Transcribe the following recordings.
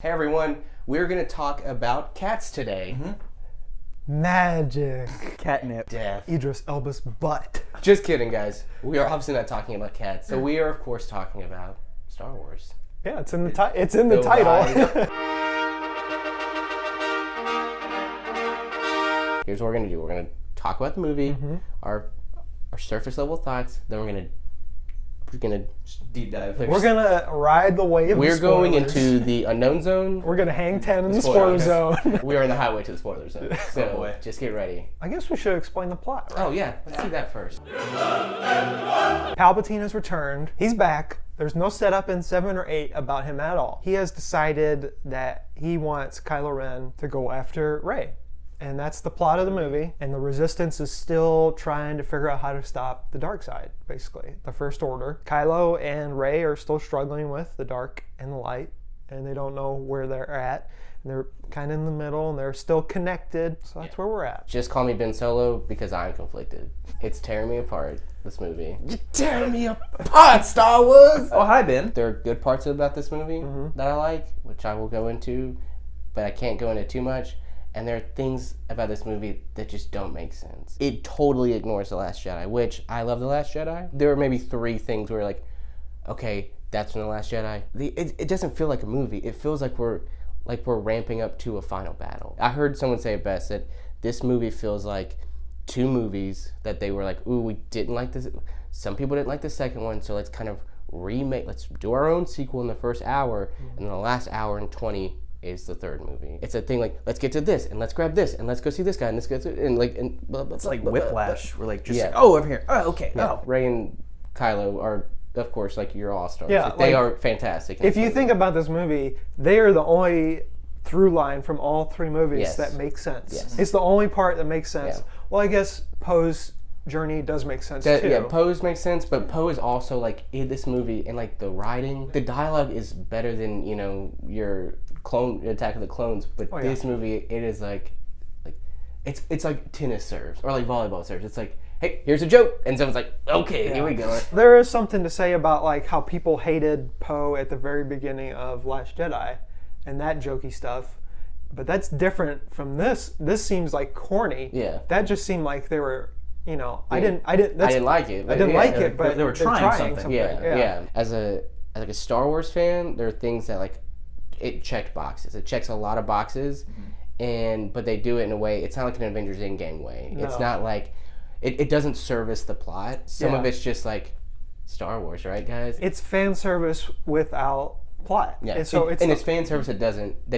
Hey everyone, we're going to talk about cats today. Magic. Catnip. Death. Idris Elba's butt. Just kidding, guys. We are obviously not talking about cats. So we are, of course, talking about Star Wars. Yeah, it's in the it's in the title. Here's what we're going to do. We're going to talk about the movie, our surface level thoughts, then we're going to Deep dive. We're gonna ride the wave. We're going into the unknown zone. We're gonna hang 10 in the spoiler zone. We are on the highway to the spoiler zone. So just get ready. I guess we should explain the plot, right? Oh yeah, let's do that first. Palpatine has returned. He's back. There's no setup in 7 or 8 about him at all. He has decided that he wants Kylo Ren to go after Rey. And that's the plot of the movie. And the Resistance is still trying to figure out how to stop the dark side, basically. The First Order. Kylo and Rey are still struggling with the dark and the light. And they don't know where they're at. And they're kind of in the middle, and they're still connected. So that's where we're at. Just call me Ben Solo because I'm conflicted. It's tearing me apart, this movie. You're tearing me apart, Star Wars! Oh, hi, Ben. There are good parts about this movie that I like, which I will go into, but I can't go into too much. And there are things about this movie that just don't make sense. It totally ignores The Last Jedi, which I love The Last Jedi. There were maybe 3 things where like, okay, that's from The Last Jedi. It doesn't feel like a movie. It feels like we're ramping up to a final battle. I heard someone say it best that this movie feels like 2 movies that they were like, ooh, we didn't like this. Some people didn't like the second one, so let's kind of remake. Let's do our own sequel in the first hour, and then the last hour and 20 is the third movie. It's a thing like, let's get to this, and let's grab this, and let's go see this guy, and let's go to, and like, and blah, blah, It's blah, like blah, Whiplash. blah. We're like, just Yeah. like, oh, over here. Oh, okay. Yeah. Oh. Rey and Kylo are, of course, like your all-stars. Yeah, Like, they like, are fantastic. If you think about this movie, they are the only through line from all 3 movies Yes. that makes sense. Yes. It's the only part that makes sense. Yeah. Well, I guess Poe's journey does make sense too. Yeah, Poe's makes sense, but Poe is also like in this movie, and like the writing, the dialogue is better than your clone Attack of the Clones. But this movie, it is like it's like tennis serves or like volleyball serves. It's like, hey, here's a joke, and someone's like, okay, here we go. There is something to say about like how people hated Poe at the very beginning of Last Jedi, and that jokey stuff. But that's different from this. This seems like corny. Yeah. That just seemed like they were. I didn't I didn't like it. I didn't like it, but they were they're trying something. Yeah. As a Star Wars fan, there are things that like it checked boxes. It checks a lot of boxes, but they do it in a way. It's not like an Avengers Endgame way. No. It's not like it doesn't service the plot. Some of it's just like Star Wars, right, guys? It's fan service without plot. Yeah. And so it's fan service they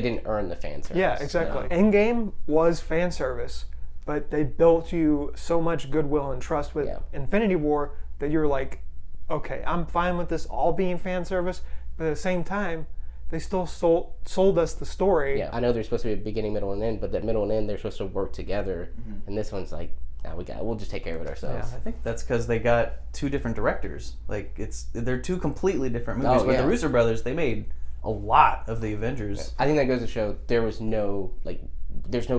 didn't earn the fan service. Yeah, exactly. Endgame was fan service, but they built you so much goodwill and trust with Infinity War that you're like, okay, I'm fine with this all being fan service, but at the same time, they still sold us the story. Yeah, I know there's supposed to be a beginning, middle, and end, but that middle and end, they're supposed to work together. And this one's like, we'll just take care of it ourselves. Yeah, I think that's because they got 2 different directors. Like they're 2 completely different movies. But the Russo brothers, they made a lot of the Avengers. I think that goes to show there's no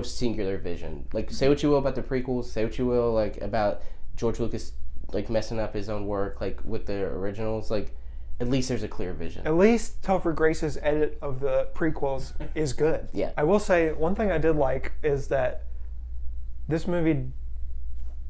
singular vision. Like, say what you will about the prequels, say what you will like about George Lucas like messing up his own work like with the originals. Like, at least there's a clear vision. At least Topher Grace's edit of the prequels is good. Yeah. I will say one thing I did like is that this movie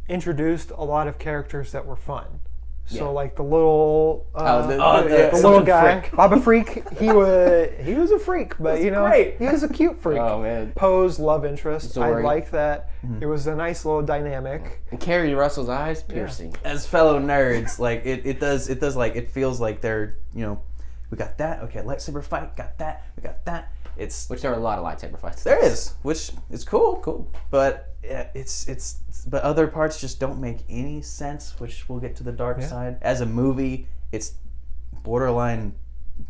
introduced a lot of characters that were fun. So like the little the little guy, freak. Baba Freak, he was a freak, but great. he was a cute freak. Oh man. Poe's love interest, Zori. I like that. It was a nice little dynamic. And Carrie Russell's eyes piercing. As fellow nerds, like it does like it feels like they're we got that, okay, lightsaber fight, got that, we got that. Which there are a lot of lightsaber fights. There is, which is cool. But but other parts just don't make any sense, which we'll get to the dark side. As a movie, it's borderline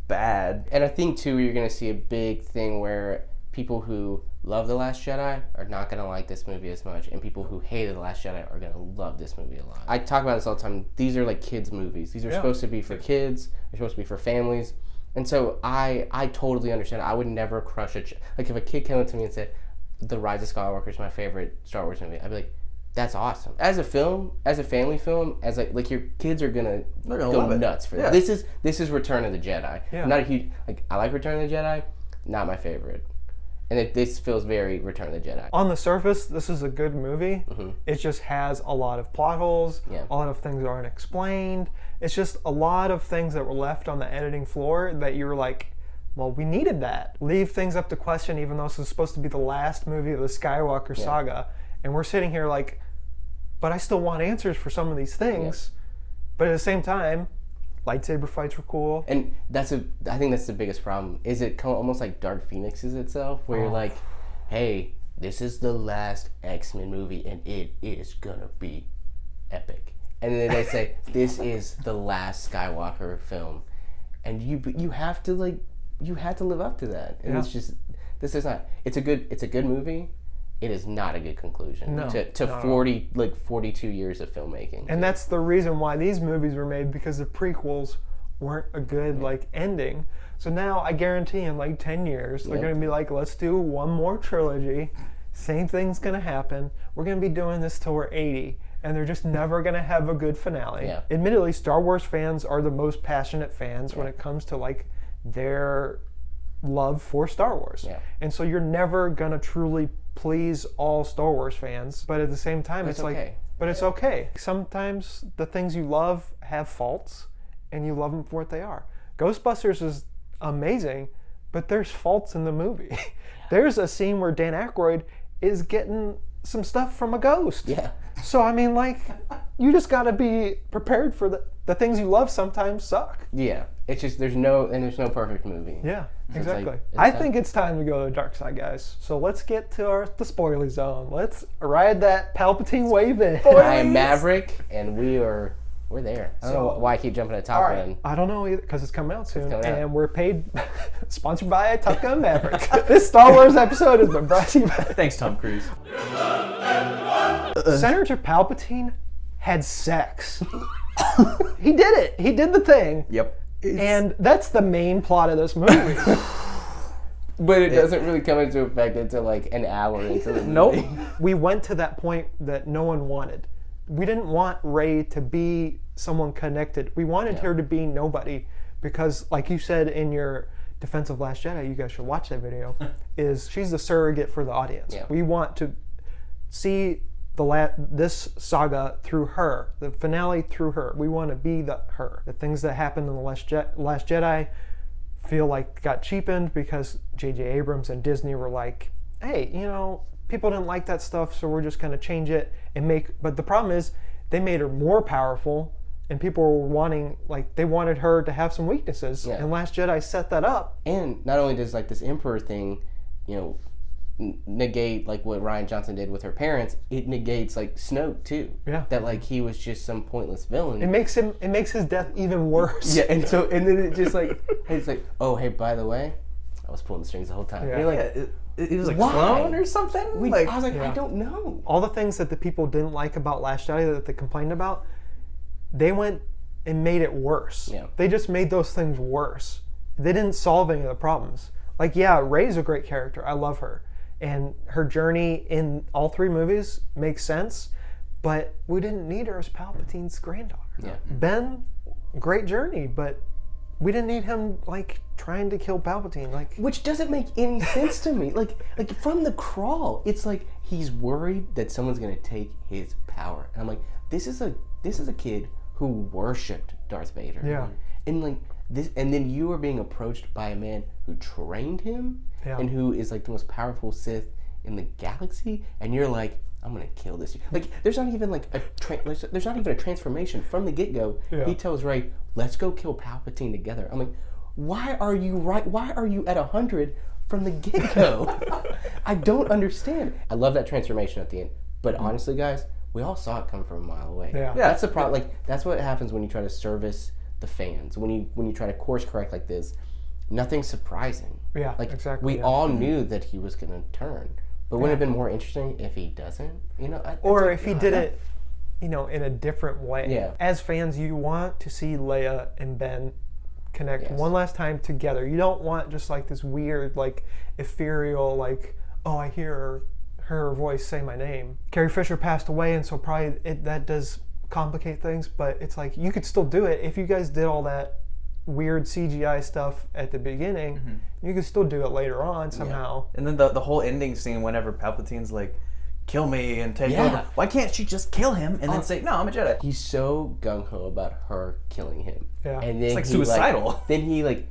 bad. And I think too, you're gonna see a big thing where people who love The Last Jedi are not gonna like this movie as much, and people who hated The Last Jedi are gonna love this movie a lot. I talk about this all the time. These are like kids' movies. These are supposed to be for kids. They're supposed to be for families. And so I totally understand. I would never crush like if a kid came up to me and said, The Rise of Skywalker is my favorite Star Wars movie, I'd be like, that's awesome. As a film, as a family film, as like your kids are gonna go nuts for that. This is Return of the Jedi. Yeah. I'm not a huge I like Return of the Jedi, not my favorite. And this feels very Return of the Jedi. On the surface, this is a good movie. It just has a lot of plot holes, a lot of things that aren't explained. It's just a lot of things that were left on the editing floor that you were like, well, we needed that. Leave things up to question, even though this is supposed to be the last movie of the Skywalker saga. And we're sitting here like, but I still want answers for some of these things. But at the same time, lightsaber fights were cool. And I think that's the biggest problem. Is it almost like Dark Phoenix's itself, where you're like, hey, this is the last X-Men movie and it is gonna be epic. And then they say, this is the last Skywalker film. And you have to live up to that. And it's just, this is not, it's a good movie. It is not a good conclusion to 42 years of filmmaking. And that's the reason why these movies were made, because the prequels weren't a good ending. So now I guarantee in 10 years they're going to be like, let's do one more trilogy. Same thing's going to happen. We're going to be doing this till we're 80, and they're just never going to have a good finale. Yeah. Admittedly, Star Wars fans are the most passionate fans when it comes to their love for Star Wars. Yeah. And so you're never going to truly please all Star Wars fans, but at the same time, it's okay. But it's okay. Sometimes the things you love have faults, and you love them for what they are. Ghostbusters is amazing, but there's faults in the movie. There's a scene where Dan Aykroyd is getting some stuff from a ghost. Yeah. So I mean, you just got to be prepared for the things you love sometimes suck. Yeah. It's just there's no perfect movie. Yeah, So exactly. I think it's time to go to the dark side, guys. So let's get to the spoiler zone. Let's ride that Palpatine wave in. I am Maverick, and we're there. I don't know why I keep jumping to top end. I don't know either, because it's coming out soon, coming out. and we're paid, sponsored by Top Gun Maverick. This Star Wars episode has been brought to you by... Thanks, Tom Cruise. Senator Palpatine had sex. He did it. He did the thing. Yep. And that's the main plot of this movie. But it doesn't really come into effect until an hour into the movie. Nope. We went to that point that no one wanted. We didn't want Rey to be someone connected. We wanted her to be nobody, because like you said in your Defense of Last Jedi, you guys should watch that video, is she's the surrogate for the audience. Yeah. We want to see this saga through her, the finale through her. We want to be her. The things that happened in the Last Jedi feel like got cheapened because J.J. Abrams and Disney were like, hey, people didn't like that stuff, so we're just going to change it and but the problem is they made her more powerful, and people were wanting, they wanted her to have some weaknesses, and Last Jedi set that up. And not only does this Emperor thing, negate what Rian Johnson did with her parents, it negates Snoke too. Yeah. That he was just some pointless villain. It makes his death even worse. Yeah, and then it just it's oh, hey, by the way, I was pulling the strings the whole time. Yeah. You're It was a why? clone or something? I was I don't know. All the things that the people didn't like about Last Jedi that they complained about, they went and made it worse. Yeah. They just made those things worse. They didn't solve any of the problems. Rey's a great character. I love her. And her journey in all three movies makes sense, but we didn't need her as Palpatine's granddaughter. Yeah. Ben, great journey, but we didn't need him trying to kill Palpatine. Which doesn't make any sense to me. From the crawl, it's he's worried that someone's gonna take his power. And I'm this is a kid who worshipped Darth Vader. Yeah. And this, and then you are being approached by a man who trained him and who is the most powerful Sith in the galaxy, and you're I'm gonna kill this. There's not even there's not even a transformation from the get-go. Yeah. He tells Rey, "Let's go kill Palpatine together." I'm why are you at 100 from the get-go? I don't understand. I love that transformation at the end, but honestly, guys, we all saw it come from a mile away. Yeah. That's the problem. That's what happens when you try to service the fans. When you try to course correct like this, nothing's surprising. Yeah, exactly. We all knew that he was gonna turn, but wouldn't it have been more interesting if he doesn't? Or if he did it, in a different way. Yeah. As fans, you want to see Leia and Ben connect one last time together. You don't want just this weird, ethereal, oh, I hear her voice say my name. Carrie Fisher passed away, and so probably that does complicate things, but it's you could still do it if you guys did all that weird CGI stuff at the beginning. You can still do it later on somehow. And then the whole ending scene whenever Palpatine's like, kill me and take over. Why can't she just kill him and then say, no, I'm a Jedi? He's so gung-ho about her killing him. Yeah. And then It's like suicidal. Then he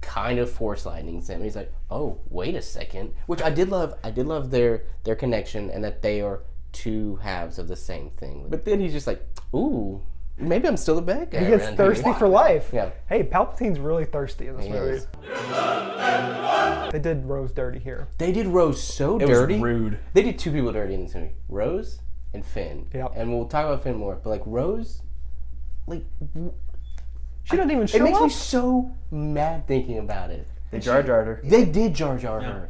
kind of force lightnings him. He's like, oh, wait a second. Which I did love. I did love their connection and that they are two halves of the same thing. But then he's just like, ooh, maybe I'm still the bad guy. He gets thirsty for life. Yeah. Hey, Palpatine's really thirsty in this He movie. is. They did Rose dirty here. They did Rose so It dirty. was rude. They did two people dirty in this movie. Rose and Finn. Yep. And we'll talk about Finn more. But Rose, She doesn't even show it makes up. me so mad thinking about it. They Jar Jar'd her. They did Jar Jar her.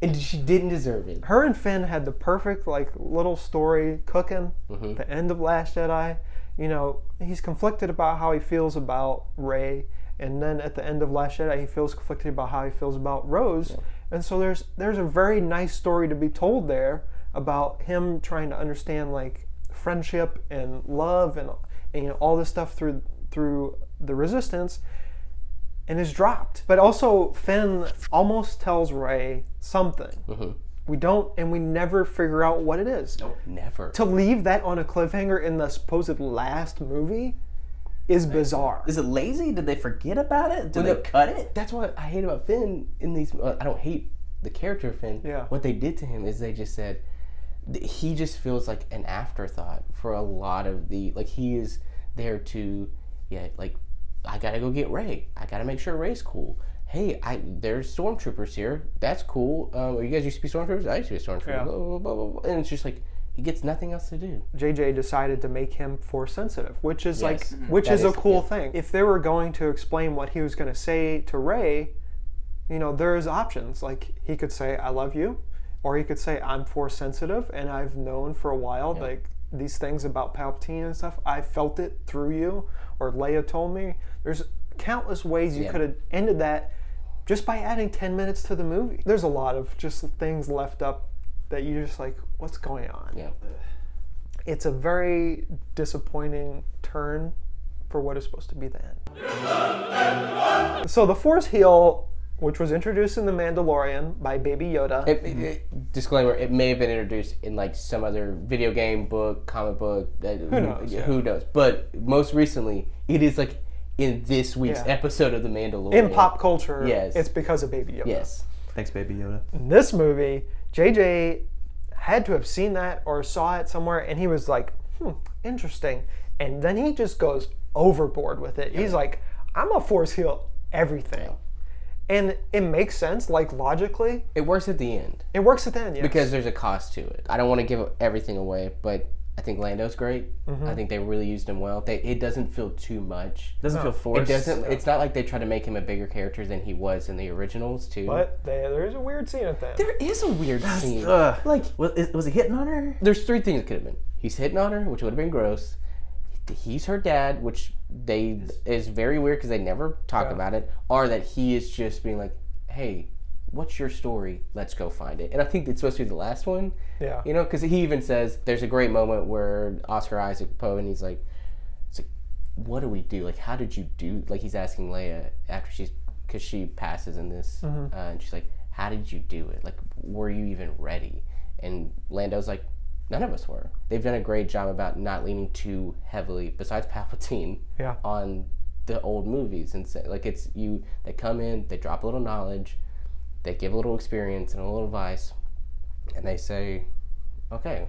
And she didn't deserve it. Her and Finn had the perfect little story cooking. The end of Last Jedi. You know, he's conflicted about how he feels about Rey, and then at the end of Last Jedi, he feels conflicted about how he feels about Rose. Yeah. And so there's a very nice story to be told there about him trying to understand friendship and love and all this stuff through the Resistance, and is dropped. But also Finn almost tells Rey something. We never figure out what it is. Nope, never. To leave that on a cliffhanger in the supposed last movie is bizarre. Is it lazy? Did they forget about it? Did they cut it? That's what I hate about Finn in these. I don't hate the character of Finn. Yeah. What they did to him is they just said he just feels like an afterthought for a lot of the. He is there to, I gotta go get Rey. I gotta make sure Rey's cool. Hey, there's stormtroopers here. That's cool. You guys used to be stormtroopers? I used to be a stormtrooper. Yeah. Blah, blah, blah, blah, blah. And it's just he gets nothing else to do. JJ decided to make him force sensitive, which is Yes. which That is a is- cool yeah. thing. If they were going to explain what he was going to say to Rey, there's options. He could say I love you, or he could say I'm force sensitive and I've known for a while these things about Palpatine and stuff. I felt it through you, or Leia told me. There's countless ways you could have ended that just by adding 10 minutes to the movie. There's a lot of just things left up that you're just what's going on? Yeah. It's a very disappointing turn for what is supposed to be the end. So the Force Heal, which was introduced in The Mandalorian by Baby Yoda. Disclaimer, it may have been introduced in some other video game, book, comic book. Who knows? Who knows? But most recently, it is in this week's episode of The Mandalorian. In pop culture, Yes. it's because of Baby Yoda. Yes. Thanks, Baby Yoda. In this movie, JJ had to have seen that or saw it somewhere, and he was like, interesting. And then he just goes overboard with it. He's like, I'm a Force Heal everything. And it makes sense, logically. It works at the end. It works at the end, yes. Because there's a cost to it. I don't want to give everything away, but I think Lando's great. I think they really used him well. It doesn't feel too much. Doesn't feel forced. It doesn't. It's not like they try to make him a bigger character than he was in the originals, too. But there is a weird scene at the end. There is a weird scene. Was he hitting on her? There's three things it could have been. He's hitting on her, which would have been gross. He's her dad, which is very weird because they never talk about it. Or that he is just being like, hey, what's your story? Let's go find it. And I think it's supposed to be the last one. Yeah. Because he even says, there's a great moment where Oscar Isaac Poe, and he's like, what do we do? How did you do? He's asking Leia after because she passes in this, and she's like, how did you do it? Were you even ready? And Lando's like, none of us were. They've done a great job about not leaning too heavily, besides Palpatine, on the old movies. And say, they come in, they drop a little knowledge, they give a little experience and a little advice, and they say, okay,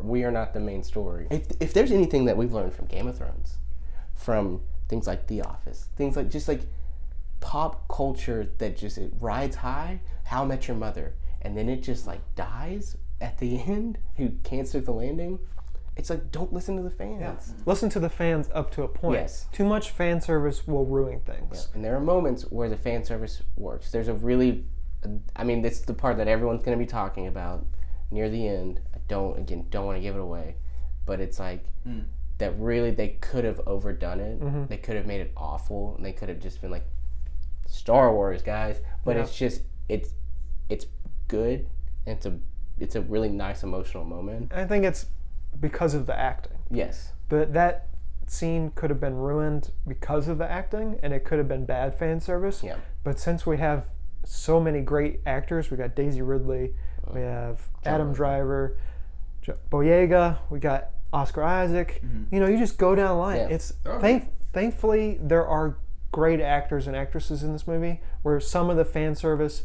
we are not the main story. If there's anything that we've learned from Game of Thrones, from things like The Office, things just pop culture that it rides high, How I Met Your Mother, and then it just dies at the end, who can't stick the landing, it's don't listen to the fans. Yeah. Listen to the fans up to a point. Yes. Too much fan service will ruin things. Yeah. And there are moments where the fan service works. There's it's the part that everyone's going to be talking about near the end. I don't want to give it away, but it's that really they could have overdone it. They could have made it awful, and they could have just been like, Star Wars, guys. But it's just, it's good, and it's a really nice emotional moment. I think it's because of the acting. Yes. But that scene could have been ruined because of the acting, and it could have been bad fan service. Yeah. But since we have so many great actors, we got Daisy Ridley, we have Adam Driver, Boyega, we got Oscar Isaac. You know, you just go down the line. Yeah. It's thankfully there are great actors and actresses in this movie where some of the fan service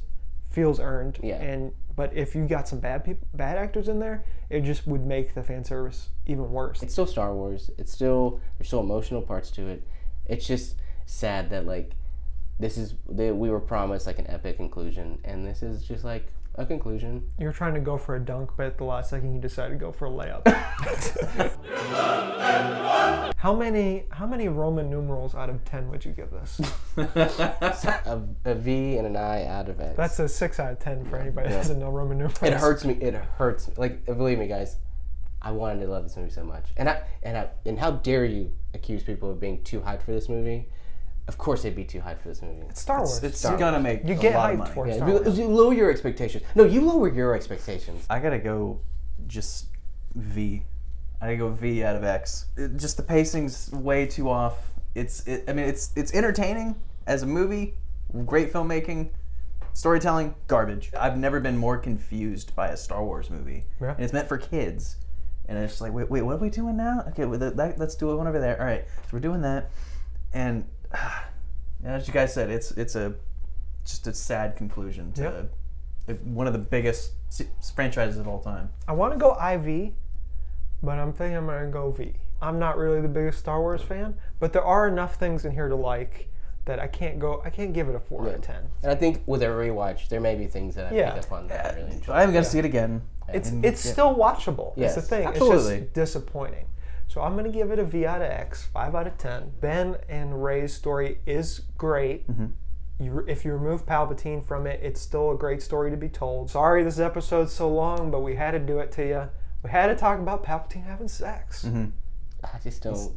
feels earned. Yeah. But if you got some bad actors in there, it just would make the fan service even worse. It's still Star Wars. There's still emotional parts to it. It's just sad that like we were promised like an epic conclusion, and this is just like a conclusion. You're trying to go for a dunk, but at the last second you decided to go for a layup. How many Roman numerals out of 10 would you give this? a V and an I out of X. That's a 6 out of 10 for anybody that doesn't know Roman numerals. It hurts me. It hurts. Like, believe me, guys. I wanted to love this movie so much, and how dare you accuse people of being too hyped for this movie? Of course, they'd be too hyped for this movie. It's Star Wars. It's gonna make you a get lot of hyped money. for Yeah, Star Wars. you lower your expectations. No, you lower your expectations. I gotta go just V. I gotta go V out of X. Just the pacing's way too off. It's entertaining as a movie, great filmmaking, storytelling, garbage. I've never been more confused by a Star Wars movie. Yeah. And it's meant for kids. And it's just like, wait, what are we doing now? Okay, let's do one over there. All right, so we're doing that. And as you guys said, it's just a sad conclusion to one of the biggest franchises of all time. I want to go IV, but I'm thinking I'm going to go V. I'm not really the biggest Star Wars fan, but there are enough things in here to like that I can't give it a 4 out of 10. And I think with a rewatch, there may be things that I pick up on that I really enjoy. I haven't got to see it again. It's still watchable. Yes, That's the thing. absolutely. It's just disappointing. So I'm going to give it a V out of X, 5 out of 10. Ben and Rey's story is great. If you remove Palpatine from it, it's still a great story to be told. Sorry this episode's so long, but we had to do it to you. We had to talk about Palpatine having sex. I just don't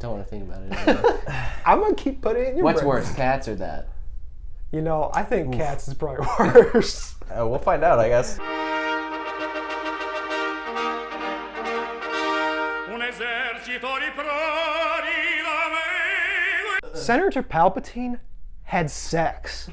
want to think about it anymore. I'm going to keep putting it in your What's brain. worse, cats or that? You know, I think Cats is probably worse. We'll find out, I guess. Senator Palpatine had sex.